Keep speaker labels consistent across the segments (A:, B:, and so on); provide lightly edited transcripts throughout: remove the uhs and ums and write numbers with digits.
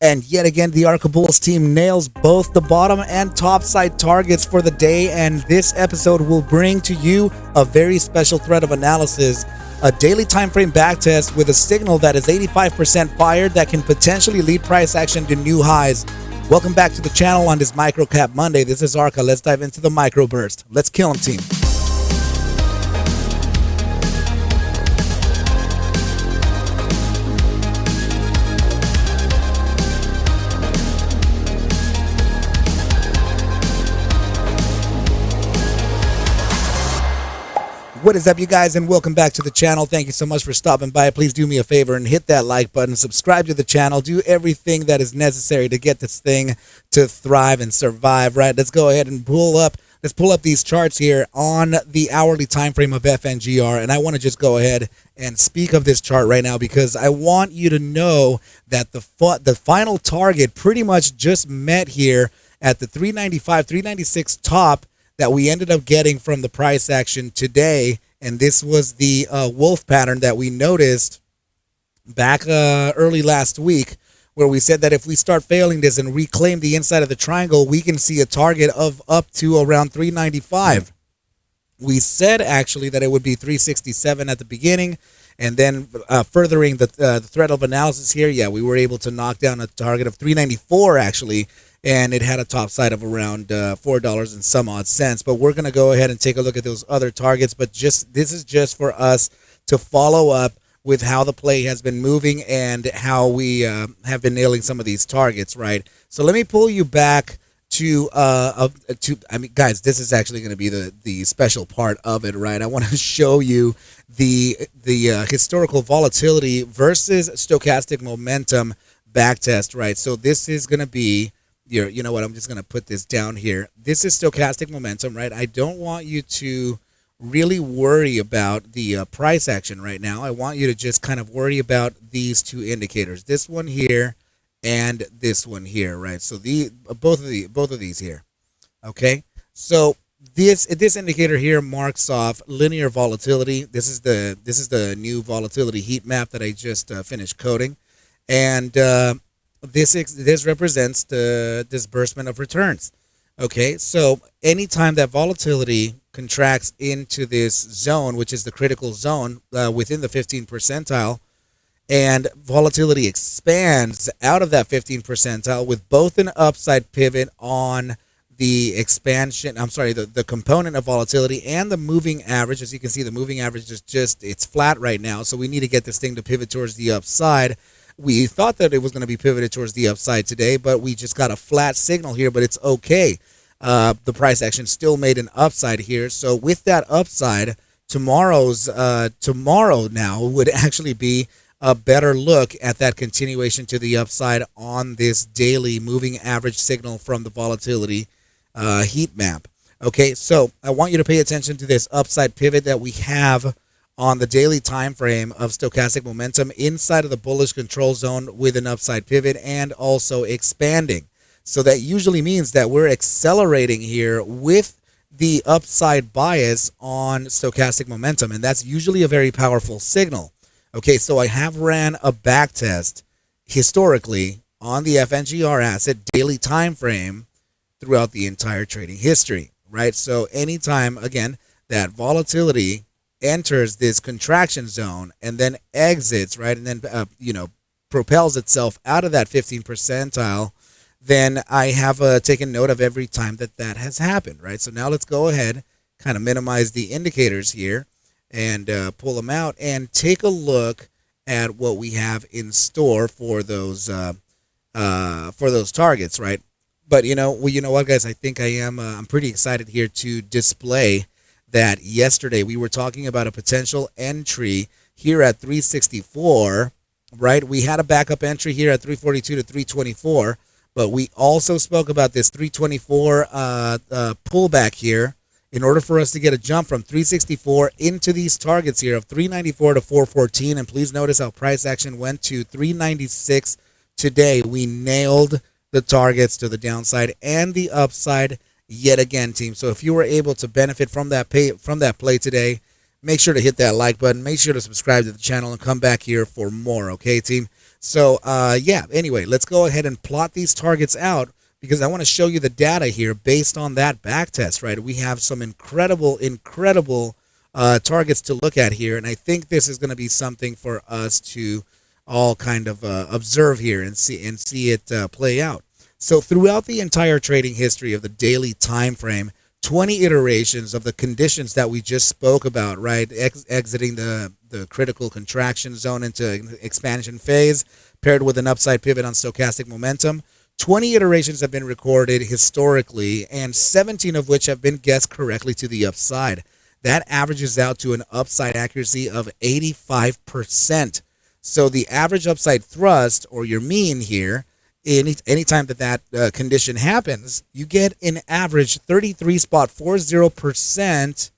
A: And yet again, the ARCa Bulls team nails both the bottom and top side targets for the day. And this episode will bring to you a very special thread of analysis, a daily time frame backtest with a signal that is 85% fired that can potentially lead price action to new highs. Welcome back to the channel on this Microcap Monday. This is ARCa. Let's dive into the microburst. Let's kill them, team. What is up, you guys, and welcome back to the channel. Thank you so much for stopping by. Please do me a favor and hit that like button, subscribe to the channel, do everything that is necessary to get this thing to thrive and survive, right? Let's go ahead and pull up these charts here on the hourly time frame of FNGR, and I want to just go ahead and speak of this chart right now because I want you to know that the final target pretty much just met here at the 395, 396 top that we ended up getting from the price action today. And this was the wolf pattern that we noticed back early last week, where we said that if we start failing this and reclaim the inside of the triangle, we can see a target of up to around 395. We said actually that it would be 367 at the beginning, and then furthering the thread of analysis here, yeah, we were able to knock down a target of 394 actually, and it had a top side of around $4 and some odd cents. But we're going to go ahead and take a look at those other targets. But this is just for us to follow up with how the play has been moving and how we have been nailing some of these targets, right? So let me pull you back to I mean, guys, this is actually going to be the special part of it, right? I want to show you the historical volatility versus stochastic momentum backtest, right? So this is going to be you know what, I'm just going to put this down here. This is stochastic momentum, right? I don't want you to really worry about the price action right now. I want you to just kind of worry about these two indicators, this one here and this one here, right? So both of these here. Okay, so this indicator here marks off linear volatility. This is the new volatility heat map that I just finished coding, and this represents the disbursement of returns. Okay, so anytime that volatility contracts into this zone, which is the critical zone within the 15th percentile, and volatility expands out of that 15th percentile with both an upside pivot on the expansion, the component of volatility and the moving average. As you can see, the moving average is it's flat right now, so we need to get this thing to pivot towards the upside. We thought that it was going to be pivoted towards the upside today, but we just got a flat signal here, but it's okay. The price action still made an upside here. So with that upside, tomorrow now would actually be a better look at that continuation to the upside on this daily moving average signal from the volatility heat map. Okay, so I want you to pay attention to this upside pivot that we have on the daily time frame of stochastic momentum inside of the bullish control zone with an upside pivot and also expanding. So that usually means that we're accelerating here with the upside bias on stochastic momentum, and that's usually a very powerful signal. Okay, so I have ran a back test historically on the FNGR asset daily time frame throughout the entire trading history, right? So anytime, again, that volatility enters this contraction zone and then exits, right, and then propels itself out of that 15th percentile, then I have taken note of every time that has happened, right? So now let's go ahead, kind of minimize the indicators here and pull them out and take a look at what we have in store for those targets, right? But you know what, guys, I think I'm pretty excited here to display that yesterday we were talking about a potential entry here at 364, right? We had a backup entry here at 342 to 324, but we also spoke about this 324 pullback here in order for us to get a jump from 364 into these targets here of 394 to 414. And please notice how price action went to 396 today. We nailed the targets to the downside and the upside yet again, team. So if you were able to benefit from that play today, make sure to hit that like button. Make sure to subscribe to the channel and come back here for more, okay, team? So yeah, anyway, let's go ahead and plot these targets out because I want to show you the data here based on that back test, right? We have some incredible targets to look at here, and I think this is going to be something for us to all kind of observe here and see it play out. So throughout the entire trading history of the daily time frame, 20 iterations of the conditions that we just spoke about, right? Exiting the critical contraction zone into expansion phase, paired with an upside pivot on stochastic momentum. 20 iterations have been recorded historically, and 17 of which have been guessed correctly to the upside. That averages out to an upside accuracy of 85%. So the average upside thrust, or your mean here, anytime that condition happens, you get an average 33.40%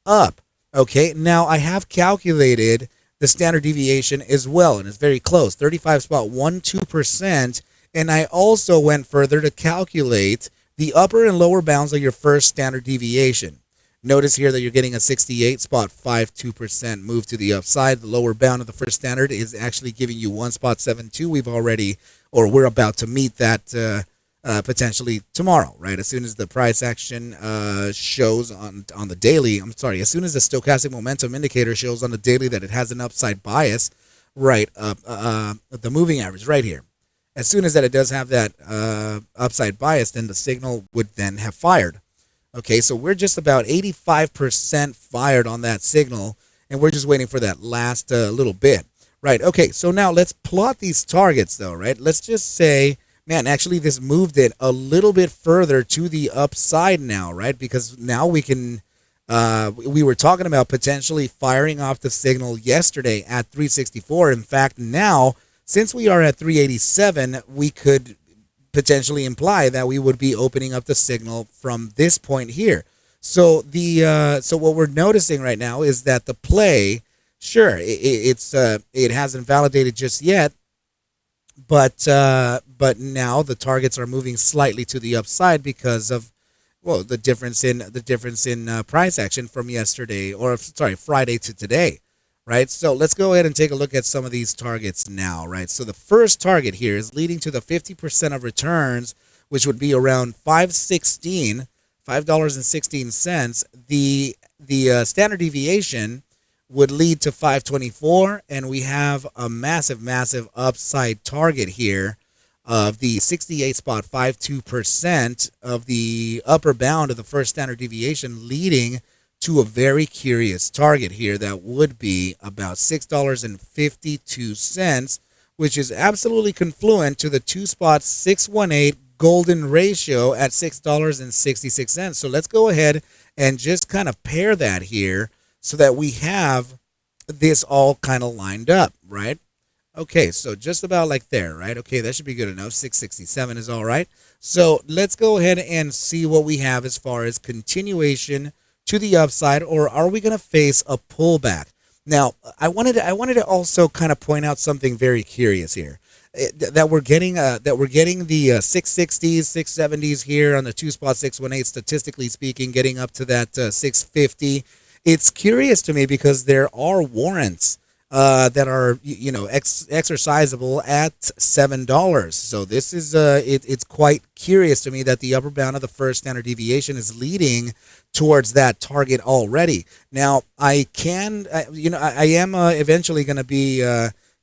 A: up. Okay, now I have calculated the standard deviation as well, and it's very close, 35.12%. And I also went further to calculate the upper and lower bounds of your first standard deviation. Notice here that you're getting a 68.52% move to the upside. The lower bound of the first standard is actually giving you 1.72. We're about to meet that potentially tomorrow, right? As soon as the price action shows on the daily, as soon as the stochastic momentum indicator shows on the daily that it has an upside bias, right, the moving average right here. As soon as that it does have that upside bias, then the signal would then have fired. Okay, so we're just about 85% fired on that signal, and we're just waiting for that last little bit. Right, okay, so now let's plot these targets, though, right? Let's just say, man, actually this moved it a little bit further to the upside now, right? Because now we can, we were talking about potentially firing off the signal yesterday at 364. In fact, now, since we are at 387, we could potentially imply that we would be opening up the signal from this point here. So so what we're noticing right now is that the play, sure, it hasn't validated just yet, but now the targets are moving slightly to the upside because of the difference in price action from yesterday, or sorry, Friday to today. Right, so let's go ahead and take a look at some of these targets now, right? So the first target here is leading to the 50% of returns, which would be around $5.16. The standard deviation would lead to 524, and we have a massive upside target here of the 68.52% of the upper bound of the first standard deviation, leading to a very curious target here that would be about $6.52, which is absolutely confluent to the 2.618 golden ratio at $6.66. So let's go ahead and just kind of pair that here so that we have this all kind of lined up, right? Okay, so just about like there, right? Okay, that should be good enough. 667 is all right. So let's go ahead and see what we have as far as continuation to the upside, or are we going to face a pullback? Now, I wanted to also kind of point out something very curious here, that we're getting the 660s, 670s here on the 2.618, statistically speaking, getting up to that 650. It's curious to me because there are warrants that are exercisable at $7. So this is it's quite curious to me that the upper bound of the first standard deviation is leading towards that target already. Now I am eventually going to be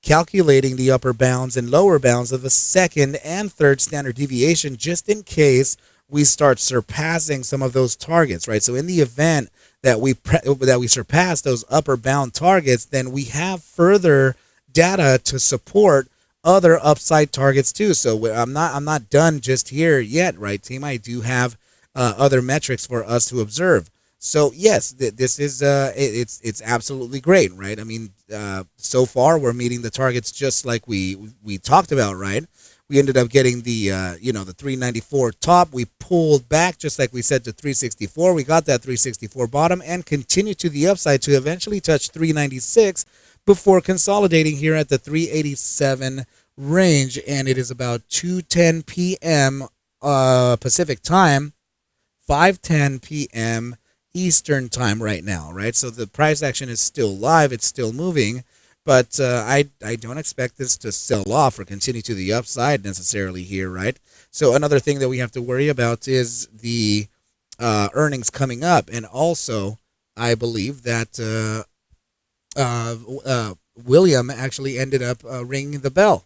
A: calculating the upper bounds and lower bounds of the second and third standard deviation, just in case we start surpassing some of those targets, right? So in the event that we surpass those upper bound targets, then we have further data to support other upside targets too. So I'm not done just here yet, right, team? I do have other metrics for us to observe. So yes, this is it's absolutely great, right? I mean, so far we're meeting the targets just like we talked about, right? We ended up getting the the 394 top. We pulled back just like we said to 364. We got that 364 bottom and continued to the upside to eventually touch 396 before consolidating here at the 387 range. And it is about 2:10 p.m. Pacific time, 5:10 p.m. Eastern time right now, right? So the price action is still live. It's still moving. But I don't expect this to sell off or continue to the upside necessarily here, right? So another thing that we have to worry about is the earnings coming up, and also I believe that William actually ended up ringing the bell.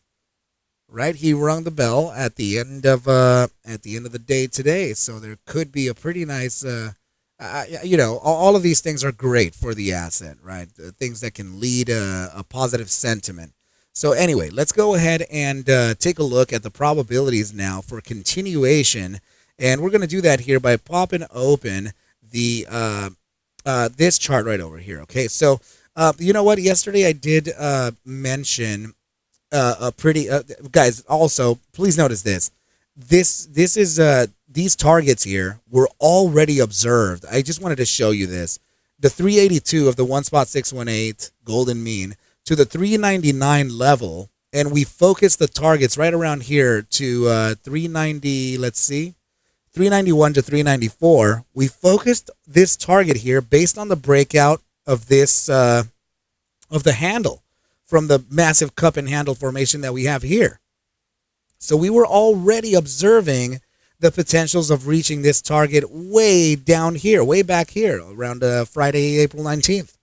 A: Right, he rung the bell at the end of the day today, so there could be a pretty nice, all of these things are great for the asset, right? Things that can lead a positive sentiment. So anyway, let's go ahead and take a look at the probabilities now for continuation, and we're going to do that here by popping open the this chart right over here. Okay, so you know what? Yesterday I did mention a pretty guys. Also, please notice this. This is these targets here were already observed. I just wanted to show you this. The 382 of the 1.618 golden mean to the 399 level, and we focused the targets right around here to 390. Let's see, 391 to 394. We focused this target here based on the breakout of this of the handle from the massive cup and handle formation that we have here. So we were already observing the potentials of reaching this target way down here, way back here, around Friday, April 19th.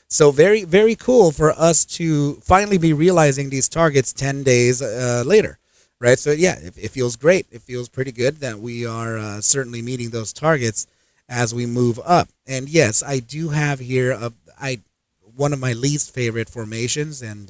A: So very, very cool for us to finally be realizing these targets 10 days later, right? So yeah, it feels great. It feels pretty good that we are certainly meeting those targets as we move up. And yes, I do have here one of my least favorite formations, and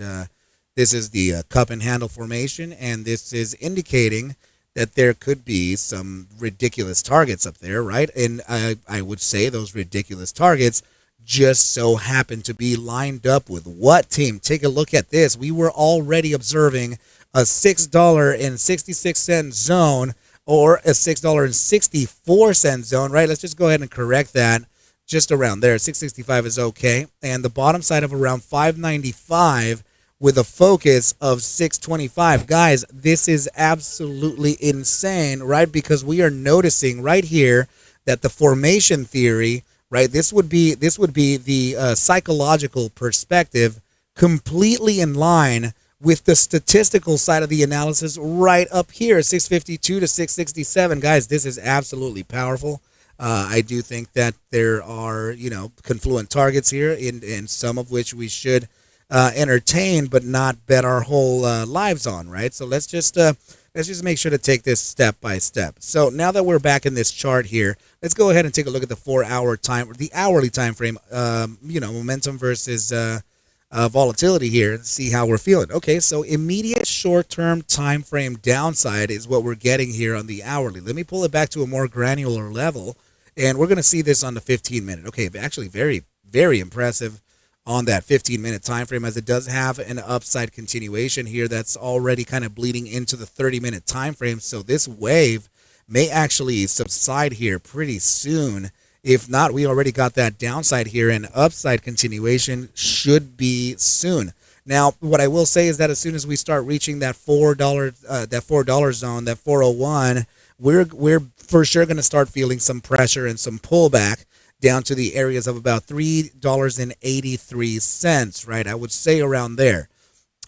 A: this is the cup and handle formation, and this is indicating that there could be some ridiculous targets up there, right? And I would say those ridiculous targets just so happen to be lined up with what, team? Take a look at this. We were already observing a $6.66 zone or a $6.64 zone, right? Let's just go ahead and correct that. Just around there, 665 is okay, and the bottom side of around 595 with a focus of 625. Guys, this is absolutely insane, right? Because we are noticing right here that the formation theory, right? This would be the psychological perspective, completely in line with the statistical side of the analysis, right up here, 652 to 667. Guys, this is absolutely powerful. I do think that there are, confluent targets here, in some of which we should entertain, but not bet our whole lives on, right? So let's just make sure to take this step by step. So now that we're back in this chart here, let's go ahead and take a look at the 4-hour time, or the hourly time frame. Momentum versus volatility here, and see how we're feeling. Okay, so immediate short-term time frame downside is what we're getting here on the hourly. Let me pull it back to a more granular level, and we're going to see this on the 15-minute. Okay, actually very, very impressive on that 15-minute time frame, as it does have an upside continuation here that's already kind of bleeding into the 30-minute time frame. So this wave may actually subside here pretty soon. If not, we already got that downside here, and upside continuation should be soon. Now, what I will say is that as soon as we start reaching that $4 zone, that 401, we're for sure going to start feeling some pressure and some pullback down to the areas of about $3.83, right? I would say around there.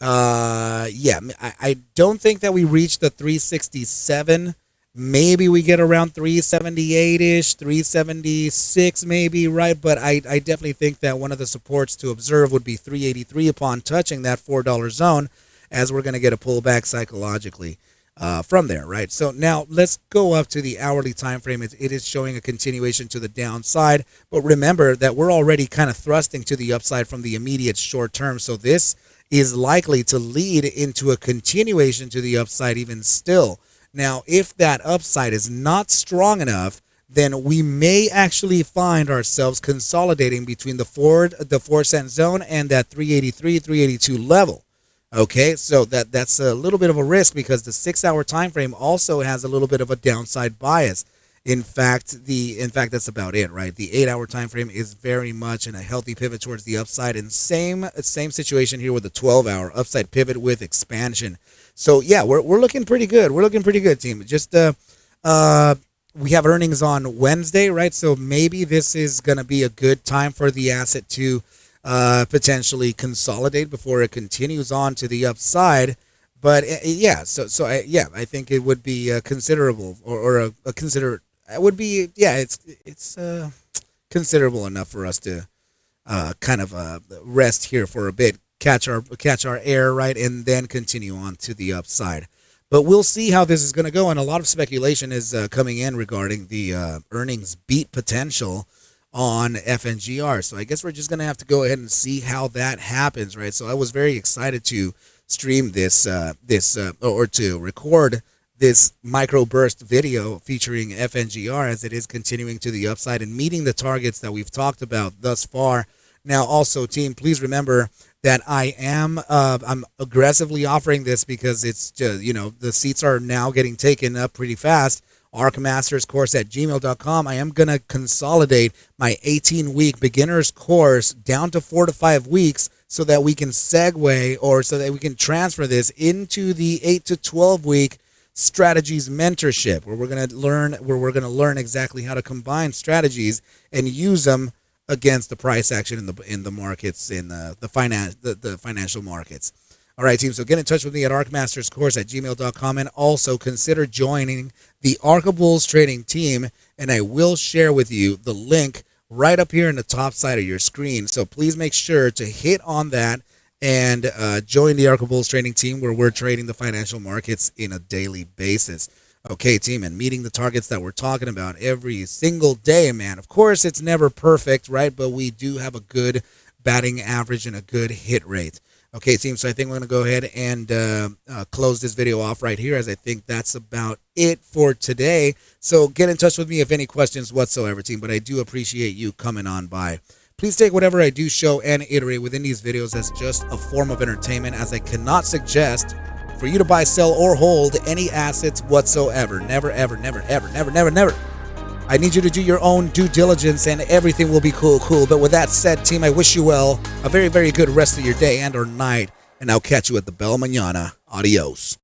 A: I don't think that we reached the 367. Maybe we get around 378-ish, 376 maybe, right? But I definitely think that one of the supports to observe would be 383 upon touching that $4 zone, as we're going to get a pullback psychologically from there, right? So now let's go up to the hourly time frame. It is showing a continuation to the downside, but remember that we're already kind of thrusting to the upside from the immediate short term. So this is likely to lead into a continuation to the upside even still. Now, if that upside is not strong enough, then we may actually find ourselves consolidating between the 4-cent zone and that 383, 382 level. Okay, so that's a little bit of a risk, because the 6-hour time frame also has a little bit of a downside bias. In fact, that's about it, right? The 8-hour time frame is very much in a healthy pivot towards the upside, and same situation here with the 12-hour upside pivot with expansion. So yeah, we're looking pretty good. We're looking pretty good, team. Just we have earnings on Wednesday, right? So maybe this is going to be a good time for the asset to potentially consolidate before it continues on to the upside. But yeah, I think it would be considerable, or a consider. It would be, yeah, it's considerable enough for us to kind of rest here for a bit, catch our air, right, and then continue on to the upside. But we'll see how this is going to go, and a lot of speculation is coming in regarding the earnings beat potential on FNGR. So I guess we're just going to have to go ahead and see how that happens, right? So I was very excited to stream or to record this microburst video featuring FNGR as it is continuing to the upside and meeting the targets that we've talked about thus far. Now, also, team, please remember that I'm aggressively offering this because it's just, the seats are now getting taken up pretty fast. ArcMastersCourse at gmail.com. I am going to consolidate my 18-week beginner's course down to 4 to 5 weeks so that we can segue, or so that we can transfer this into the 8 to 12 week strategies mentorship, where we're going to learn exactly how to combine strategies and use them against the price action in the markets, in the financial markets. All right, team, so get in touch with me at ArcMastersCourse at gmail.com, and also consider joining the ARCa Bulls trading team, and I will share with you the link right up here in the top side of your screen. So please make sure to hit on that and join the ARCa Bulls trading team, where we're trading the financial markets in a daily basis. Okay, team, and meeting the targets that we're talking about every single day, man. Of course, it's never perfect, right? But we do have a good batting average and a good hit rate. Okay, team, so I think we're going to go ahead and close this video off right here, as I think that's about it for today. So get in touch with me if any questions whatsoever, team, but I do appreciate you coming on by. Please take whatever I do show and iterate within these videos as just a form of entertainment, as I cannot suggest for you to buy, sell, or hold any assets whatsoever. Never, ever, never, ever, never, never, never. I need you to do your own due diligence, and everything will be cool. But with that said, team, I wish you well, a very, very good rest of your day and or night, and I'll catch you at the Bell Mañana. Adios.